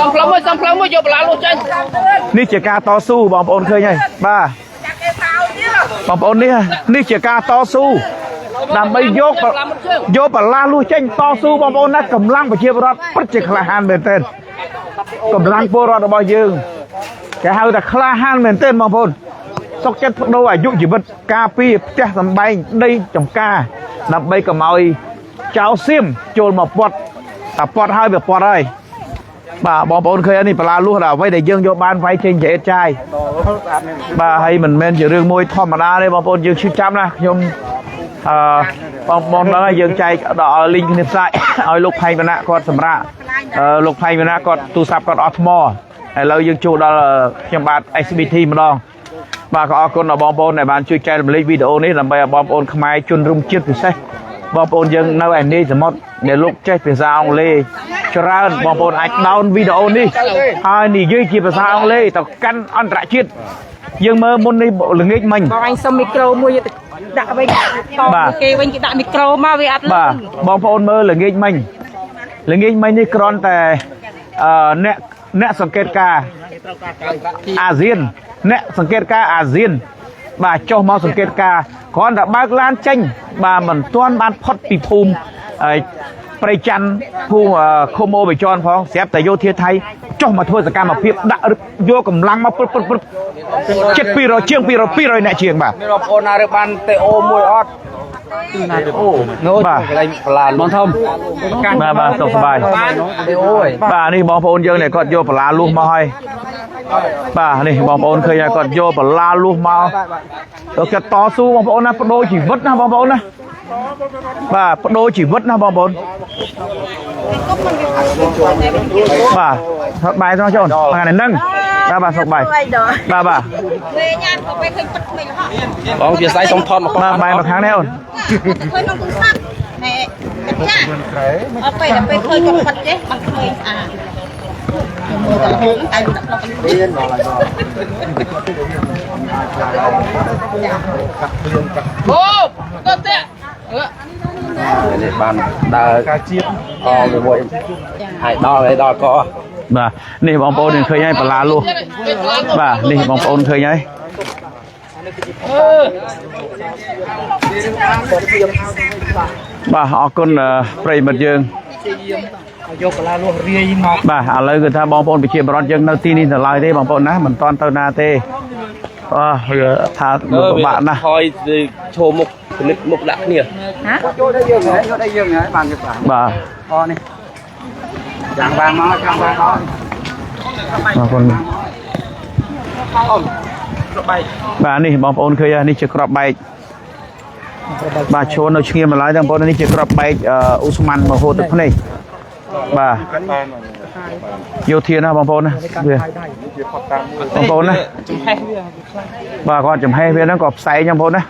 សំផ្លុំមួយយកបលាលុះចេញនេះជាការតស៊ូបងប្អូនឃើញហើយបាទបងប្អូននេះជាការតស៊ូដើម្បីយកបលាលុះចេញតស៊ូបងប្អូនណាកម្លាំងប្រជាពលរដ្ឋពិតជាក្លាហានមែនទែនកម្លាំងពលរដ្ឋរបស់យើងគេហៅថាក្លាហានមែនទែនបងប្អូនសុខចិត្តបដូរអាយុជីវិតការពារផ្ទះសម្បែងដីចំការដើម្បីកុំឲ្យចៅសៀមចូលមកពាត់តែពាត់ហើយវាពាត់ហើយបាទបងប្អូនឃើញនេះបលាលុះដល់អ្វីដែលយើងយកបានវាយចេញជាអេតចាយបាទហើយមិនមែនជារឿងមួយធម្មតាទេបងប្អូនយើងឈឺចាប់ណាខ្ញុំបងប្អូនដល់យើងចែកដល់លីងគ្នាផ្សាយឲ្យលោកផៃវណ្ណៈគាត់សម្រាប់លោកផៃវណ្ណៈគាត់ទូរស័ព្ទគាត់អស់ថ្មឥឡូវយើងចូលដល់ខ្ញុំបាទ SBT ម្ដងបាទក៏អរគុណដល់បងប្អូនដែលបានជួយចែករំលែកវីដេអូនេះដើម្បីឲ្យបងប្អូនខ្មែរជនរួមជាតិពិសេស បងប្អូនយើងនៅឯនេះសមុទ្រដែលលោកចេះភាសាអង់គ្លេសច្រើនបងប្អូនអាចដោនវីដេអូនេះហើយនិយាយជាភាសាអង់គ្លេសទៅកាន់អន្តរជាតិយើងមើលមុននេះល្ងាចមិញ បងអញសុំមីក្រូមួយដាក់វិញតគេវិញគេដាក់មីក្រូមកវាអត់លឺ បាទបងប្អូនមើលល្ងាចមិញនេះគ្រាន់តែអ្នកសង្កេតការអាស៊ានអ្នកសង្កេតការអាស៊ានបាទចុះមកសង្កេតការគ្រាន់តែបើកឡានចេញបាទមិនទាន់បានផុតពីភូមិព្រៃច័ន្ទភូមិឃុំអូបច្ចនផងស្រាប់តែយោធាថៃចុះមកធ្វើសកម្មភាពដាក់យកកម្លាំងមកព្រឹតជិត200ជាង200អ្នកជាងបាទ មានបងប្អូនណារើបានតេអូមួយអត់នោះកន្លែងបលាបងធំ បាទសុខសប្បាយ តេអូ បាទនេះបងប្អូនយើងនេះគាត់យកបលាលួសមកហើយបាទនេះបងប្អូនឃើញហើយគាត់យកបលាលួសមកទៅគាត់តស៊ូបងប្អូនណាបដូរជីវិតណាបងប្អូនណាបាទបដូរជីវិតណាបងប្អូនបាទសុខបាយចុះថ្ងៃនេះនឹងបាទសុខបាយបាទពេលញ៉ាំក៏ពេលឃើញពិតមិនហោះ បងជាស្អីសុំថតមក បាទបាយមកខាងនេះអូន ឃើញក្នុងទូរស័ព្ទណែកាត់ចាអត់ពេលដល់ពេលឃើញក៏ពិតទេបាត់ឃើញស្អាតមើលតែហូបតែដាក់ឡុកនេះអូទៅទេនេះបានដើរការជាតិអមួយហើយដល់ក បាទនេះបងប្អូនឃើញហើយបលាលួសបាទនេះបងប្អូនឃើញហើយបាទអរគុណប្រិយមិត្តយើងយកបលាលួសរាយមក បាទឥឡូវគឺថាបងប្អូនប្រជាពលរដ្ឋយើងនៅទីនេះនៅឡើយទេបងប្អូនណាមិនតាន់ទៅណាទេថាពិបាកណាស់ ហើយឈោមុខពិនិត្យមុខដាក់គ្នា ចូលđâyយើងហើយបានគេបាទ បាទ អនេះចាំបានមកចាំបានមក អរគុណបាទនេះបងប្អូនឃើញនេះជាក្របបែកបាទឈួននៅឈៀមឡើយបងប្អូននេះជាក្របបែកអ៊ូស្មានមហូរទឹកភ្នែកបាទយោធាណាបងប្អូនណាវាបងប្អូនណាបាទគាត់ចំហេះវាហ្នឹងក៏ផ្សែងបងប្អូនណា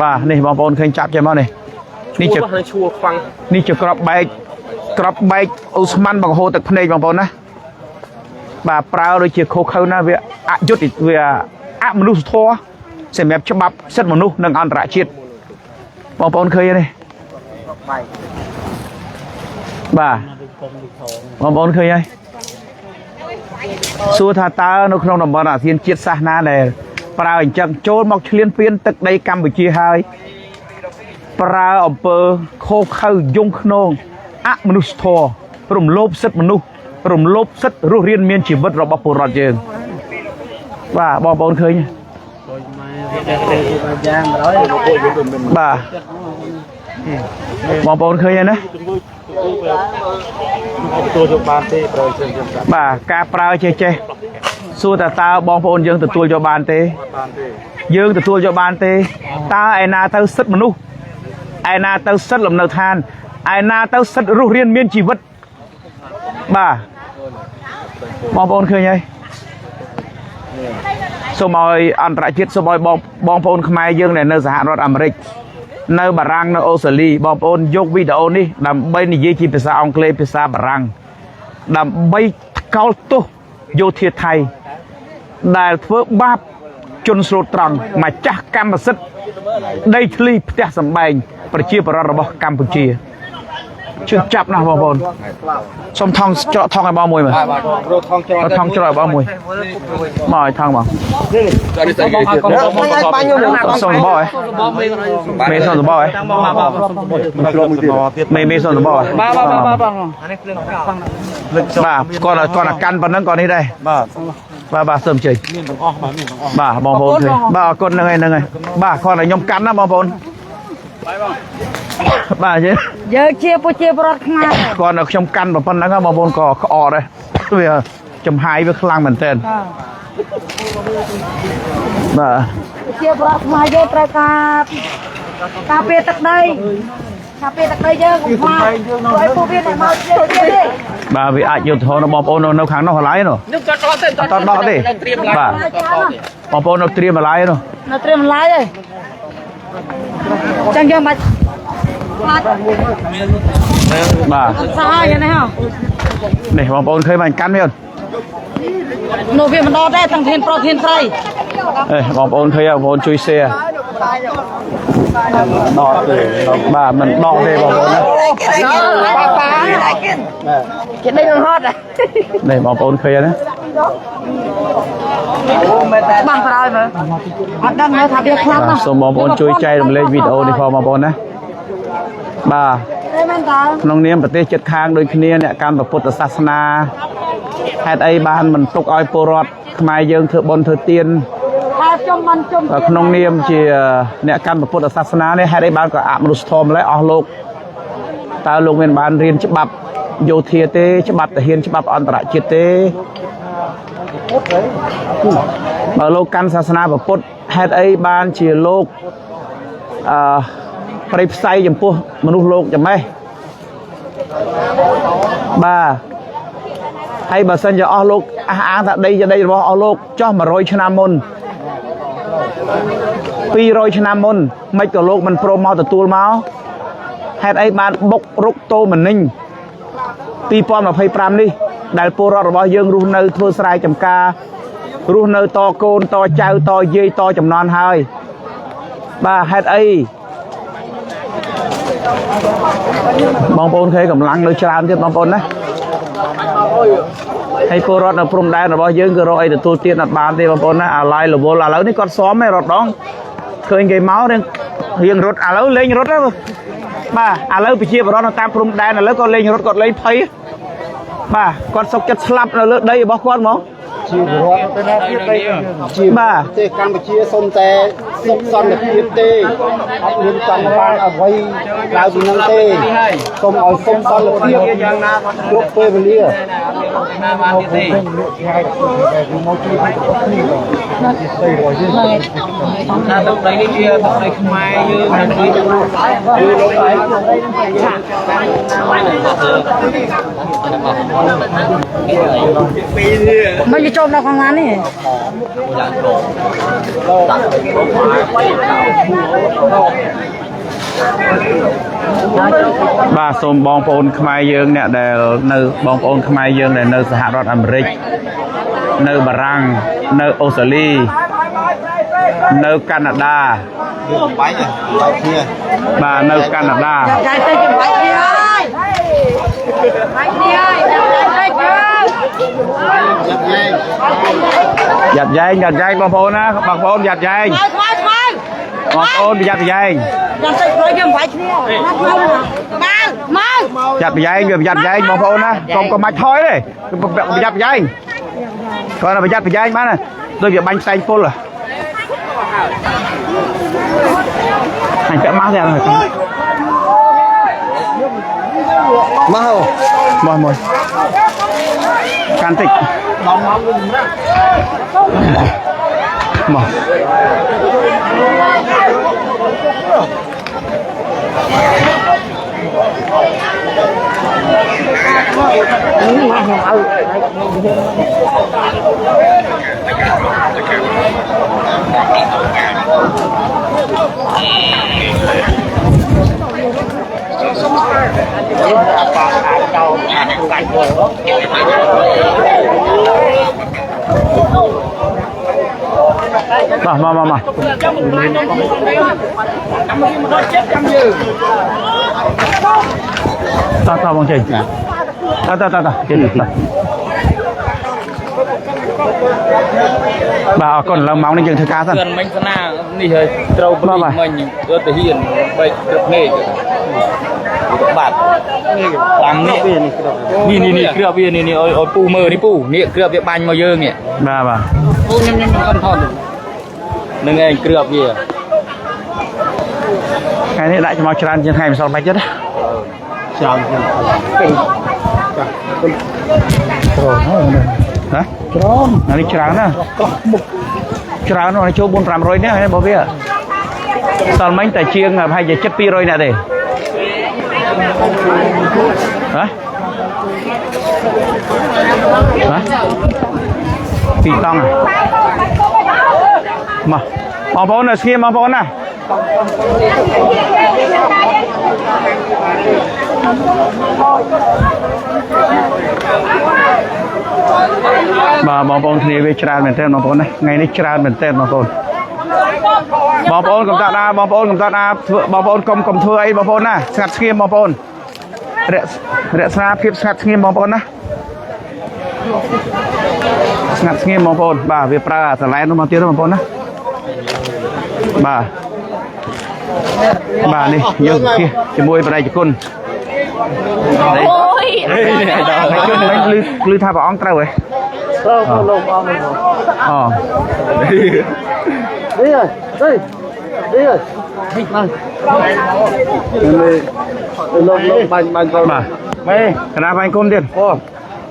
បាទនេះបងប្អូនឃើញចាប់ចេះមកនេះនេះជាឈួរខ្វាំងនេះជាក្របបែកអ៊ូស្មានបង្ហូរទឹកភ្នែកបងប្អូនណាបាទប្រើដូចជាខុសខើណាវាអយុត្តិវាអមនុស្សធម៌សម្រាប់ច្បាប់សិទ្ធិមនុស្សនិងអន្តរជាតិបងប្អូនឃើញទេបាទបងប្អូនឃើញហើយសួរថាតើនៅក្នុងតំបន់អាស៊ានជាតិសាសន៍ណាដែលប្រើអញ្ចឹងចូលមកឈ្លានពានទឹកដីកម្ពុជាហើយប្រើអំពើខុសខើយងខ្នងអមនុស្សធម៌រំលោភសិទ្ធិមនុស្សរំលោភសិទ្ធិរស់រានមានជីវិតរបស់ពលរដ្ឋយើងបាទបងប្អូនឃើញបាទបងប្អូនឃើញហើយណាទទួលយកបានទេប្រើចេះបាទការប្រើចេះសួរតើបងប្អូនយើងទទួលយកបានទេយើងទទួលយកបានទេតើឯណាទៅសិទ្ធិមនុស្សឯណាទៅសិទ្ធិលំនៅឋានឯណាទៅសិទ្ធិរស់រានមានជីវិតបាទបងប្អូនឃើញហើយសូមឲ្យអន្តរជាតិសូមឲ្យបងប្អូនខ្មែរយើងដែលនៅសហរដ្ឋអាមេរិកនៅបារាំងនៅអូស្ត្រាលីបងប្អូនយកវីដេអូនេះដើម្បីនិយាយជាភាសាអង់គ្លេសភាសាបារាំងដើម្បីថ្កោលទោសយោធាថៃដែលធ្វើបាបជនស្លូតត្រង់ម្ចាស់កម្មសិទ្ធិដីធ្លីផ្ទះសម្បែងប្រជាពលរដ្ឋរបស់កម្ពុជាជឿចាប់ណាស់បងប្អូនសុំថងច្រកថងឲ្យបងមួយមើលថងច្រកឲ្យបងមួយមកឲ្យថងបងសុំបងហ៎មេសុំបងហ៎មេសុំបងហ៎បាទគាត់កាន់ប៉ុណ្ណឹងគាត់នេះដែរបាទសូមជើញបាទបងប្អូនឃើញបាទអរគុណហ្នឹងហើយបាទគាត់ឲ្យខ្ញុំកាន់ណាបងប្អូនបាទយើងជាប្រជាពលរដ្ឋខ្មែរគាត់នៅខ្ញុំកាន់ប៉ុណ្ណឹងបងប្អូនក៏ក្អកដែរវាចំហាយវាខ្លាំងមែនទែនបាទជាពលរដ្ឋខ្មែរយើងត្រូវការពារទឹកដីយើងកុំខ្លាចឲ្យពួកវាតែមកទៀតទេបាទវាអាចយកទៅហៅបងប្អូននៅខាងនោះកន្លែងនោះខ្ញុំចត់ទេអត់ដកទេបាទបងប្អូននៅត្រៀមបន្លាយនោះនៅត្រៀមបន្លាយទេចឹងយើងមិន បាទ សាហាយនេះហ៎ នេះបងប្អូនឃើញបានកាន់ទេអូន នោះវាមិនដកទេទាំងធានប្រុសធានស្រី បងប្អូនឃើញបងប្អូនជួយ share ដកទេបាទមិនដកទេបងប្អូនណា គេដេញហត់ នេះបងប្អូនឃើញណា បាំងក្រោយមើលអត់ដឹងថាវាខ្លាំងណាស់ សូមបងប្អូនជួយចែករំលែកវីដេអូនេះផងបងប្អូនណាបាទ ទេមែនតើ ក្នុងនាមប្រទេសជិតខាងដូចគ្នាអ្នកកាន់ពុទ្ធសាសនាហេតុអីបានមិនទុកឲ្យពលរដ្ឋខ្មែរយើងធ្វើបុណ្យធ្វើទាន តែខ្ញុំមិនជុំ ក្នុងនាមជាអ្នកកាន់ពុទ្ធសាសនានេះហេតុអីបានក៏អមនុស្សធម៌ម្ល៉េះអស់លោកតើលោកមានបានរៀនច្បាប់យោធាទេច្បាប់ទាហានច្បាប់អន្តរជាតិទេបើលោកកាន់សាសនាពុទ្ធហេតុអីបានជាលោកប្រៃផ្សៃចំពោះមនុស្សលោកចាំម៉េះបាទហើយបើសិនជាអស់លោកអះអាងថាដីជាដីរបស់អស់លោកចោះ100ឆ្នាំមុន200ឆ្នាំមុនមិនក៏លោកមិនព្រមមកទទួលមកហេតុអីបានបុករុកតូមនិញ2025នេះដែលពលរដ្ឋរបស់យើងរស់នៅធ្វើស្រែចម្ការរស់នៅតកូនតចៅតយាយតចំនួនហើយបាទហេតុអីបងប្អូនឃើញកម្លាំងនៅច្រើនទៀតបងប្អូនណាហើយពលរដ្ឋនៅព្រំដែនរបស់យើងគឺរកអីទទួលទានអត់បានទេបងប្អូនណាអាឡ័យរវល់ឥឡូវនេះគាត់ស៊ំឯរត់ដងឃើញគេមករៀងរត់ឥឡូវលេងរត់ទៅបាទឥឡូវប្រជាពលរដ្ឋនៅតាមព្រំដែនឥឡូវគាត់លេងរត់គាត់លេងភ័យបាទគាត់សុកចិត្តស្លាប់នៅលើដីរបស់គាត់ហ្មង ជារដ្ឋទៅណាទៀតដីជាប្រទេសកម្ពុជាសូមតែសុខសន្តិភាពទេអត់មានចង់បានអ្វីក្រៅពីនឹងទេសូមឲ្យសុខសន្តិភាពយ៉ាងណាគ្រប់ពេលវេលាបានទេថ្ងៃគឺមកជួយគ្នាណាជាស្ដីរបស់យើងថាទឹកដីនេះជាទឹកដីខ្មែរយើងហើយគឺលោកឯងមិនគេចូលដល់ខាងណានេះ បាទសូមបងប្អូនខ្មែរយើងអ្នកដែលនៅបងប្អូនខ្មែរយើងដែលនៅសហរដ្ឋអាមេរិកនៅបារាំងនៅអូស្ត្រាលីនៅកាណាដាបាទនៅកាណាដា ចាយទៅជាបាច់នេះហើយបាច់នេះហើយយ៉ាត់យ៉ែងបងប្អូនណាបងប្អូនយ៉ាត់យ៉ែងបងប្អូនយ៉ាត់យ៉ែង ចាំទៅធ្វើយើងបាច់គ្នាមក យ៉ាត់យ៉ែងវាយ៉ាត់យ៉ែងបងប្អូនណាកុំមាច់ថយទេយ៉ាត់យ៉ែងគាត់ប្រយ័ត្នប្រយែងបានដូចវាបាញ់ផ្សែងពុលអញពាក់ម៉ាស់ទេអត់មកមកកាន់តិចមកមកតបងចេញតចេញបាទអរគុណឡើងម៉ោងនេះយើងធ្វើការសិនមិនស្នានេះហើយត្រូវព្រីមិញទៅទៅហ៊ានបែកទឹកភ្នែកបាទតាមនេះនេះគ្រាប់វានេះឲ្យពូមើលនេះពូនេះគ្រាប់វាបាញ់មកយើងនេះ បាទ ពូខ្ញុំមិនថតនឹងឯងគ្រាប់វា ថ្ងៃនេះដាក់មកច្រើនជាងថ្ងៃម្សិលមិញទៀតណាច្រើនជាងនេះច្រើនណាច្រើនណាចូល 400-500 នេះរបស់វាម្សិលមិញតែជាងប្រហែលជាជិត 200 នាក់ទេហ៎ពីរតង់មកបងប្អូនស្គីបងប្អូនណា bà bóng bóng thì về tràn mình tên bóng bóng này ngày nay tràn mình tên bóng bóng cầm tạ đa bóng bóng cầm thưa ấy bóng bóng nè sạt nghiêm bóng bóng rẽ xa phép sạt nghiêm bóng bóng nè sạt nghiêm bóng bóng bà về pra thật lẽ nó mang tiếng bóng bóng nè bà đi nhiều kia chỉ môi vào đây chỉ con ôi lư tha vào ong trâu ấy đi rồi đi rồi lông bánh con bà cái nào bánh con tiền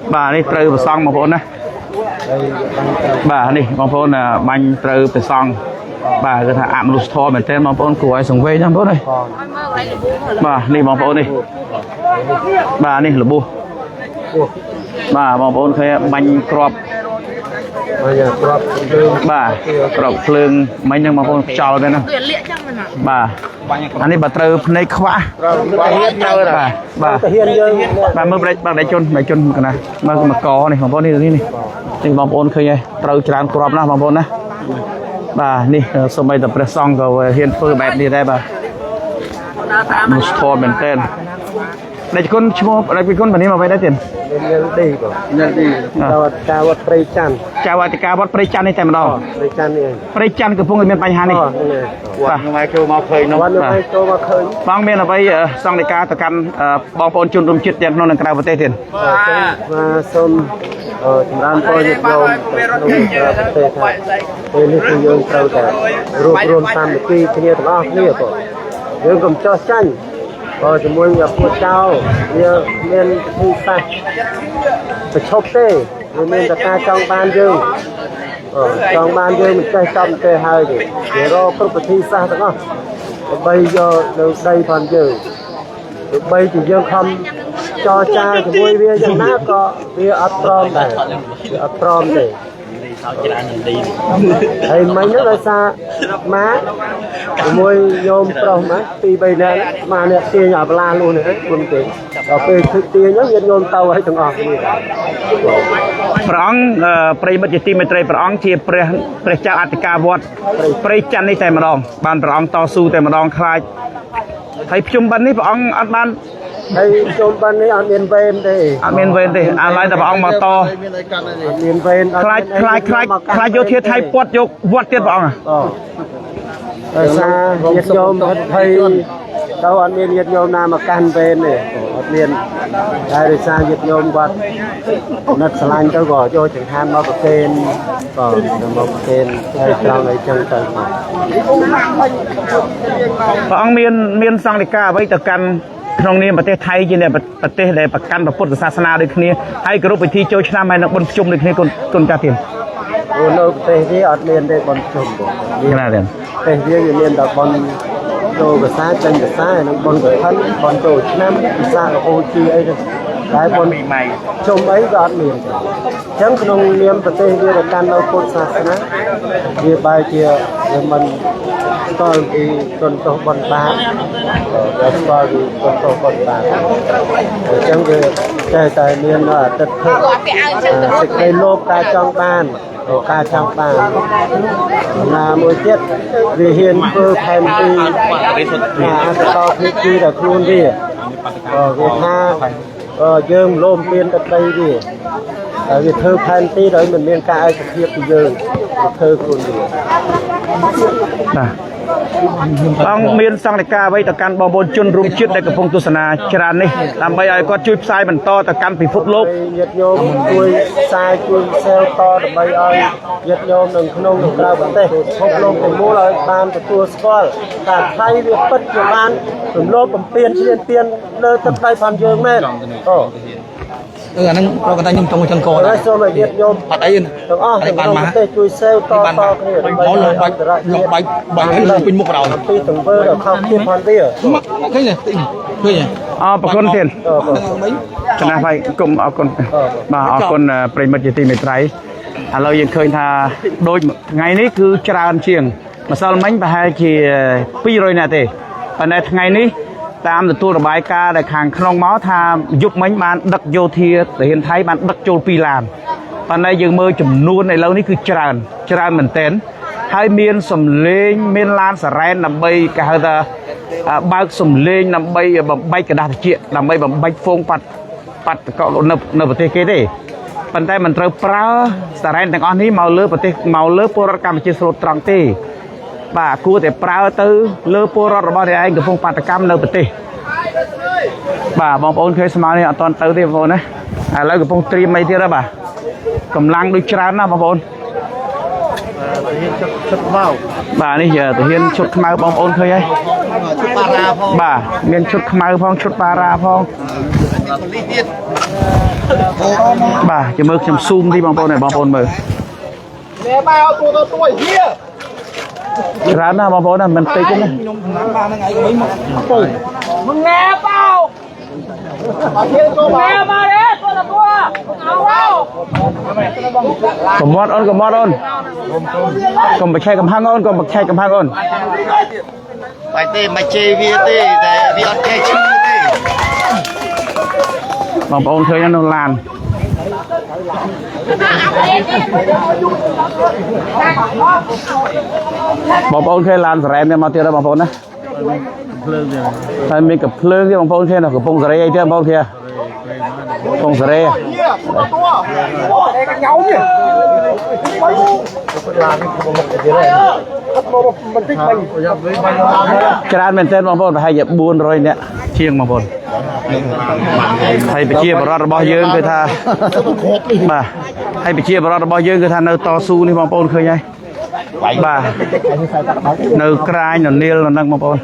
bà đi trâu vào xong một vốn này bà đi một vốn là bánh trâu vào xong bà cứ thà ảm lụt thò mình tên một vốn của ai sống về trong vốn này bà đi một vốn đi bà đi là bu bà một vốn thấy bánh crop bà crop phượng mấy nhưng mà con trào đây nè bà anh ấy bà trâu này khóa bà mơ đây chôn cái này mơ mà có này một vốn đi này thì một vốn khơi trâu tràn crop na một vốn nè bà đi xong bây giờ press xong rồi hiện phơi bẹp đi đây bà một thò mình tên đây con chua đây con bản này mà phảiได้tiền nhân đi chào vật prey chan chào vật cá vật prey chan nàyแต่ ម្ដង prey chan កំពុងមានបញ្ហានេះបាទមកចូលមកឃើញនោះបងមានអ្វីសង្កេតការទៅកាន់បងប្អូនជនរួមជាតិទាំងក្នុងនិងក្រៅប្រទេសទៀតសូមចម្រើនពរញាតិញោមក្នុងប្រទេសថាពេលនេះគឺយើងត្រូវតែរួបរวมសាមគ្គីគ្នាទាំងអស់គ្នាបងយើងកុំចោះចាញ់ក៏ជាមួយនឹងពួកចៅវាមានភូមិសាស្ត្រប្រឈប់ទេវាមានតែការចង់បានយើងមិនចេះចំទេហើយទេវារកគ្រប់វិធីសាស្ត្រទាំងអស់ដើម្បីយកនៅដីផងយើងដើម្បីជាយើងខំចរចាជាមួយវាយ៉ាងណាក៏វាអត់ព្រមដែរវាអត់ព្រមទេហើយមិញហ្នឹងដោយសារម៉ាជាមួយញោមប្រុសម៉ាពី3នាក់ម៉ាអ្នកទាញអាបលាលុះនេះគុំទេដល់ពេលគឺទាញហ្នឹងញាតិញោមទៅឲ្យទាំងអស់គ្នាព្រះអង្គប្រិមិត្តជាទីមេត្រីព្រះអង្គជាព្រះចៅអធិការវត្តព្រៃច័ន្ទនេះតែម្ដងបានព្រះអង្គតស៊ូតែម្ដងខ្លាចហើយភ្ជុំបិណ្ឌនេះព្រះអង្គអត់បានហើយភ្ជុំបិណ្ឌនេះអត់មានវេនទេអាឡ័យតែព្រះអង្គមកតមានវេនខ្លាចយកធាថៃពាត់យកវត្តទៀតព្រះអង្គដោយសារញាតិញោមភ័យដល់អត់មានញាតិញោមណាមកកាន់វេនទេអត់មានហើយដោយសារញាតិញោមគាត់ណិតឆ្លាញ់ទៅក៏យកចង្ហាន់មកប្រគេនក៏មកប្រគេនហើយត្រង់អីចឹងទៅព្រះអង្គមានសង្ឃិកាអ្វីទៅកាន់ក្នុងនាមប្រទេសថៃជាប្រទេសដែលប្រកាន់ពុទ្ធសាសនាដូចគ្នាហើយគោរពពិធីចូលឆ្នាំហើយនឹងបុណ្យភ្ជុំដូចគ្នាគុណចាស់ទៀតនៅប្រទេសនេះអត់មានទេបុណ្យភ្ជុំមានណាទេប្រទេសវាមានតែបុណ្យចូលភាសាចេញភាសានិងបុណ្យកឋិនបុណ្យចូលឆ្នាំភាសាអូជាអីទៅតែបុណ្យជុំអីក៏អត់មានអញ្ចឹងក្នុងនាមប្រទេសវាប្រកាន់នៅពុទ្ធសាសនាវាបែរជាមិនស្គាល់ពីទុនទោសបុណ្យបាបតែស្គាល់ពីទុនទោសបុណ្យបាបអញ្ចឹងវាតែមានអតិថិសេចក្តីលោភការចង់បានការចង់បានណាមួយទៀតវាហ៊ានធ្វើផែនទីអត្តកោភាគីដល់ខ្លួនវាថាយើងលោមមានទឹកដីវាហើយវាធ្វើផែនទីដោយមិនមានការឯកភាពពីយើងវាធ្វើខ្លួនវាអង្គមានសង្ឃិកាអ្វីទៅកាន់បងប្អូនជនរួមជាតិដែលកំពុងទស្សនាច្រើននេះដើម្បីឲ្យគាត់ជួយផ្សាយបន្តទៅកាន់ពិភពលោកញាតិញោមជួយផ្សាយជួយសែលតដើម្បីឲ្យញាតិញោមនៅក្នុងនិងក្រៅប្រទេសពិភពលោកទាំងមូលឲ្យបានទទួលស្គាល់ថាថៃវាពិតជាបានរំលោភបំពានឈ្លានពានលើទឹកដីផងយើងមែនអាហ្នឹងប្រកបតែខ្ញុំចង់ចឹងកោហើយសូមឲ្យញាតិញោមអត់អីទាំងអស់បានមកទេជួយសែលតគ្នាដើម្បីលបាច់ឲ្យពេញមុខដល់ពីទង្វើដល់ខុសគ្នាផងវាឃើញឃើញប្រគុណទៀតចំណាស់ហើយគុំអរគុណបាទអរគុណប្រិមិត្តជាទីមេត្រីឥឡូវយើងឃើញថាដូចថ្ងៃនេះគឺច្រើនជាង ម្សិលមិញប្រហែលជា200នាក់ទេប៉ុន្តែថ្ងៃនេះតាមទទួលរបាយការណ៍ដែលខាងក្នុងមកថាយប់មិញបានដឹកយោធាទាហានថៃបានដឹកចូល2ឡានប៉ុន្តែយើងមើលចំនួនឥឡូវនេះគឺច្រើនមែនទែនហើយមានសំលេងមានឡានសារ៉ែនដើម្បីគេហៅថាបើកសំលេងដើម្បីបំបែកกระดาษត្រជាក់ដើម្បីបំបែកហ្វូងប៉ាត់នៅប្រទេសគេទេប៉ុន្តែមិនត្រូវប្រើសារ៉ែនទាំងអស់នេះមកលើប្រទេសមកលើពលរដ្ឋកម្ពុជាស្លូតត្រង់ទេបាទគួរតែប្រើទៅលើពលរដ្ឋរបស់អ្នកឯងកំពុងបាតកម្មនៅប្រទេសបាទបងប្អូនឃើញស្មារតីអត់តន់ទៅទេបងប្អូនណាឥឡូវកំពុងត្រៀមអីទៀតហ៎បាទកម្លាំងដូចច្រើនណាស់បងប្អូនបាទនេះទាហានឈុតខ្មៅបងប្អូនឃើញហើយឈុតប៉ារ៉ាផងបាទមានឈុតខ្មៅផងឈុតប៉ារ៉ាផងបាទចាំមើលខ្ញុំស៊ូមទីបងប្អូនឲ្យបងប្អូនមើលណែបាយឲ្យទូទៅទួយហៀច្រើនណាស់បងប្អូនណាមិនតិចទេណាខ្ញុំឆ្នាំបានហ្នឹងឯងវិញមកពុយมึงแง่เปล่าแง่มาเด้ตัวละตัวเอาเอาកំមត់អូនកុំបច្ឆេកំហាំងអូនកុំបច្ឆេកំហាំងអូនបាយទេមកជេរវាទេតែវាអត់ចេះឈឺទេបងប្អូនឃើញនៅឡានបងប្អូនឃើញឡានសារ៉ែមនេះមកទៀតហើយបងប្អូនណាភ្លើងទៀតហើយមានកំភ្លើងទៀតបងប្អូនឃើញនៅកំពង់សារ៉េអីទៀតបងប្អូនឃើញកំពង់សារ៉េច្រើនមែនទែនបងប្អូនប្រហែលជា400នាក់ជាងបងប្អូនហើយប្រជាពលរដ្ឋរបស់យើងគឺថាបាទហើយប្រជាពលរដ្ឋរបស់យើងគឺថានៅតស៊ូនេះបងប្អូនឃើញហើយបាទនៅក្រាញនៅនីលនៅហ្នឹងបងប្អូន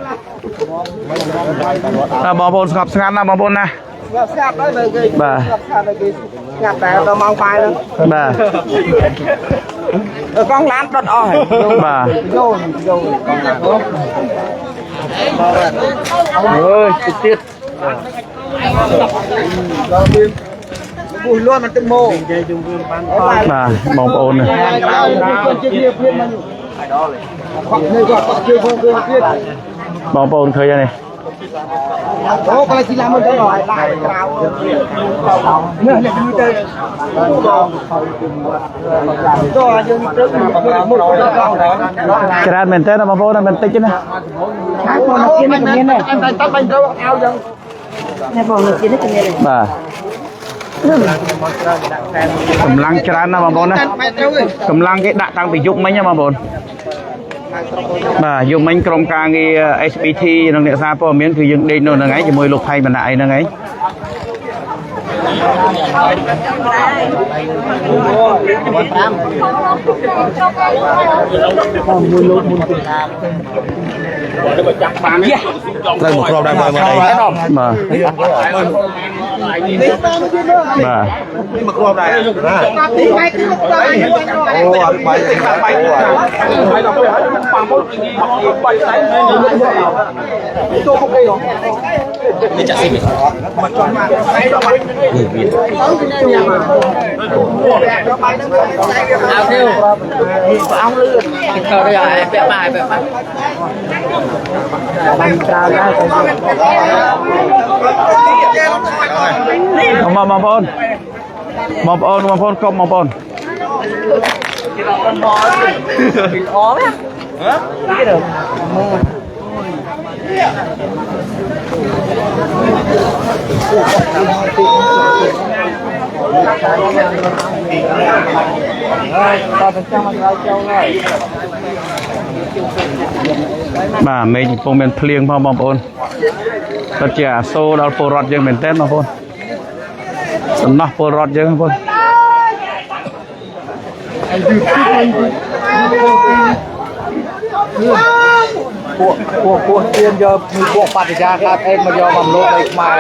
បងប្អូនស្ងប់ស្ងាត់ណាបងប្អូនណាស្ងាត់ហើយមើលគេបាទស្ងាត់តែដល់ម៉ោង5ហ្នឹងបាទកង់ឡានដុតអស់ហើយបាទយកកង់ឡានអើយទៀតពុះលួនมันទឹកម៉ូបាទបងប្អូនបងប្អូនឃើញហើយនេះអូកន្លែងទីឡាមិនទៅដល់ឡាក្រៅនេះនេះទៅយើងព្រឹកច្រើនមែនតើបងប្អូនមិនតិចទេណាបងប្អូនមានដែរតែបាញ់ទៅឲ្យយើងនេះបងនេះនេះជំនាញបាទកម្លាំងច្រើនណាបងប្អូនណាកម្លាំងគេដាក់តាំងពីយប់មិញណាបងប្អូនបាទយប់មិញក្រុមការងារ SBT និងអ្នកសារព័ត៌មានគឺយើងដេកនៅហ្នឹងឯងជាមួយលោកថៃបណ្ណាអីហ្នឹងឯងមួយលោកមុនពីតាមទៅចាប់បានត្រូវមកគ្របដែរមើលអីបាទបាទនេះមកគ្របដែរទីបែកគ្របដែរអូអត់បែកបែកដល់ទៅហើយមិនប៉ះមកបាច់តែចូលមកគេនេះចាក់ស៊ីមកចង់មកតែដល់បែកនេះវាเอาเที่ยวเอาเรือกินข้าวได้ไอ้แปะมาบันตราได้มาพอนกบมาพอนอ๋อไหมฮะนี่เด้อបាទមេឃកំពុងមានភ្លៀងផងបងប្អូនពិតជាអាសូរដល់ពលរដ្ឋយើងមែនទែនបងប្អូនសំណោះពលរដ្ឋយើងបងប្អូនពួកទៀនយកពួកបដិយាកើតអេមកយកបំលោដីខ្មែរ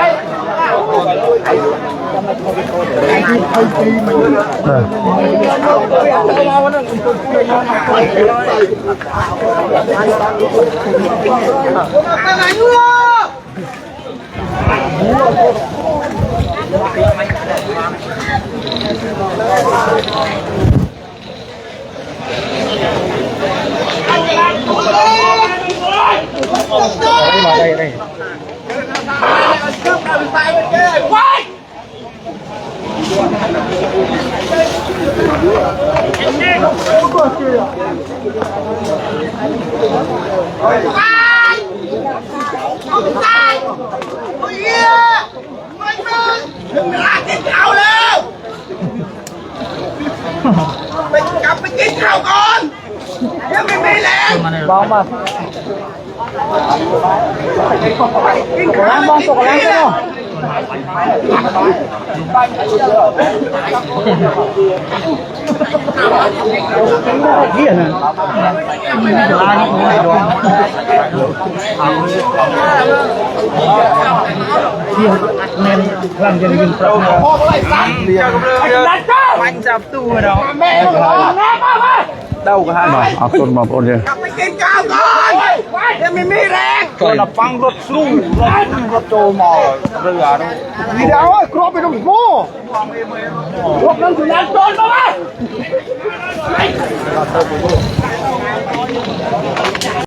đâu có hai màเอาคนมาคนเดียว còn là phăng rốt sung rốt trâu mò rửa đâu vì đâu ơi cropไปตรงโม่รถนั้นถึงนั้นโดนมา